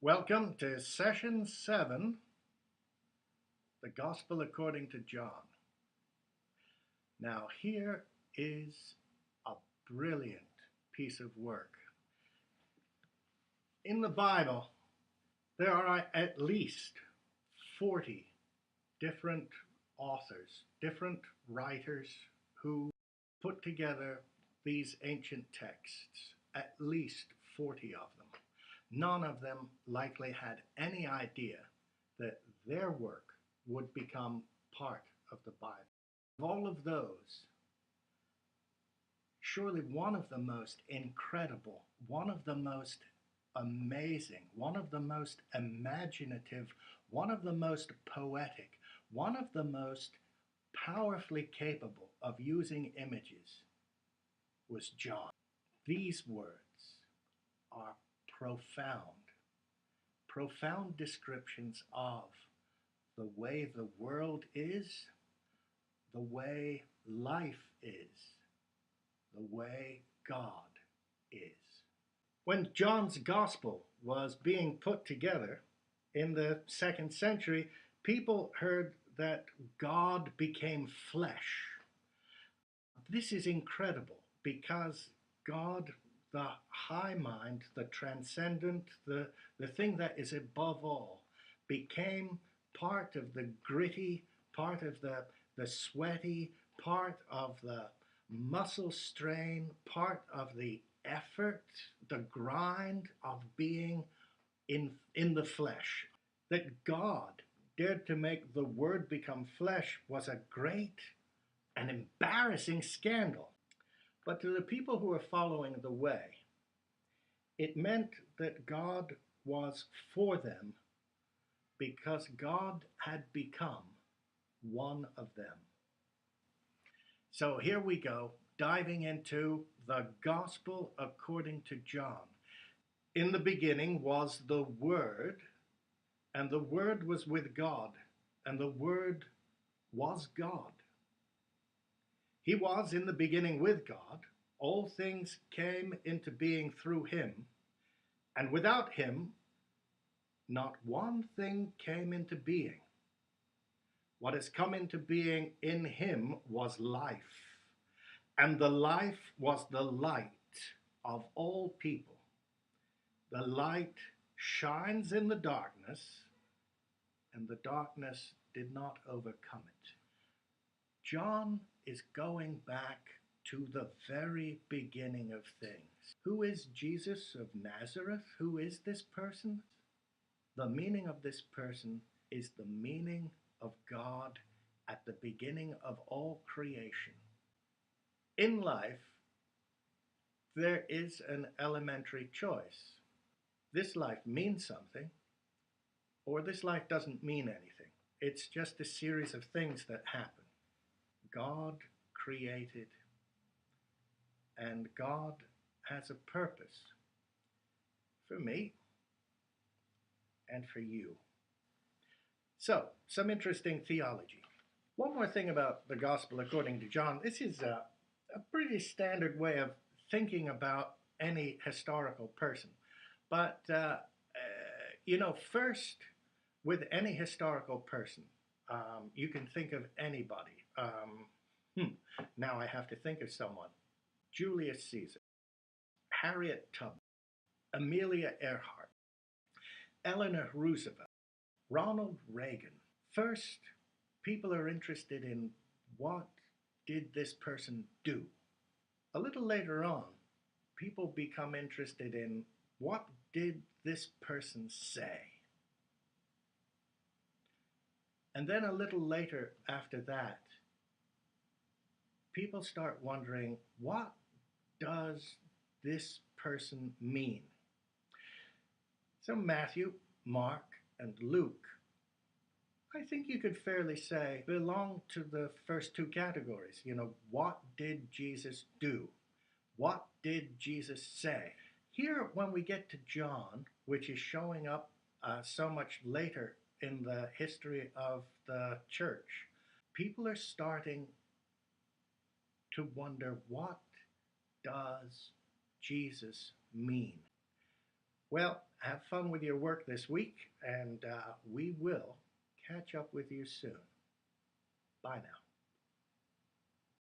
Welcome to Session 7, the Gospel according to John. Now, here is a brilliant piece of work. In the Bible, there are at least 40 different authors, different writers who put together these ancient texts, at least 40 of them. None of them likely had any idea that their work would become part of the Bible. Of all of those, surely one of the most incredible, one of the most amazing, one of the most imaginative, one of the most poetic, one of the most powerfully capable of using images was John. These words are profound descriptions of the way the world is, the way life is, the way God is. When John's gospel was being put together in the 2nd century, people heard that God became flesh. This is incredible because God, the high mind, the transcendent, the thing that is above all, became part of the gritty, part of the sweaty, part of the muscle strain, part of the effort, the grind of being in the flesh. That God dared to make the Word become flesh was a great and embarrassing scandal. But to the people who were following the way, it meant that God was for them because God had become one of them. So here we go, diving into the Gospel according to John. In the beginning was the Word, and the Word was with God, and the Word was God. He was in the beginning with God. All things came into being through him, and without him, not one thing came into being. What has come into being in him was life, and the life was the light of all people. The light shines in the darkness, and the darkness did not overcome it. John is going back to the very beginning of things. Who is Jesus of Nazareth? Who is this person? The meaning of this person is the meaning of God at the beginning of all creation. In life, there is an elementary choice. This life means something, or this life doesn't mean anything. It's just a series of things that happen. God created, and God has a purpose for me and for you. So, some interesting theology. One more thing about the Gospel according to John. This is a pretty standard way of thinking about any historical person. But, first, with any historical person, you can think of anybody. Now I have to think of someone. Julius Caesar, Harriet Tubman, Amelia Earhart, Eleanor Roosevelt, Ronald Reagan. First, people are interested in what did this person do. A little later on, people become interested in what did this person say. And then a little later after that, people start wondering, what does this person mean? So Matthew, Mark, and Luke, I think you could fairly say, belong to the first two categories. What did Jesus do? What did Jesus say? Here, when we get to John, which is showing up so much later in the history of the church, people are starting to wonder, what does Jesus mean? Well, have fun with your work this week, and we will catch up with you soon. Bye now.